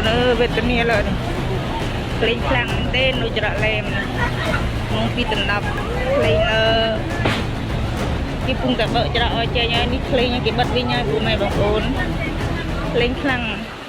นเวทเนียเลยเพลงคลั่งเต้นอุจจาระเลมมองปีตันดับเพลงที่ปุ่งแต่เบอร์จะเอาใจยังนี่เพลงยังเก็บบัตรวิ่งยังปุ่มไม่บางคนเพลงคลั่ง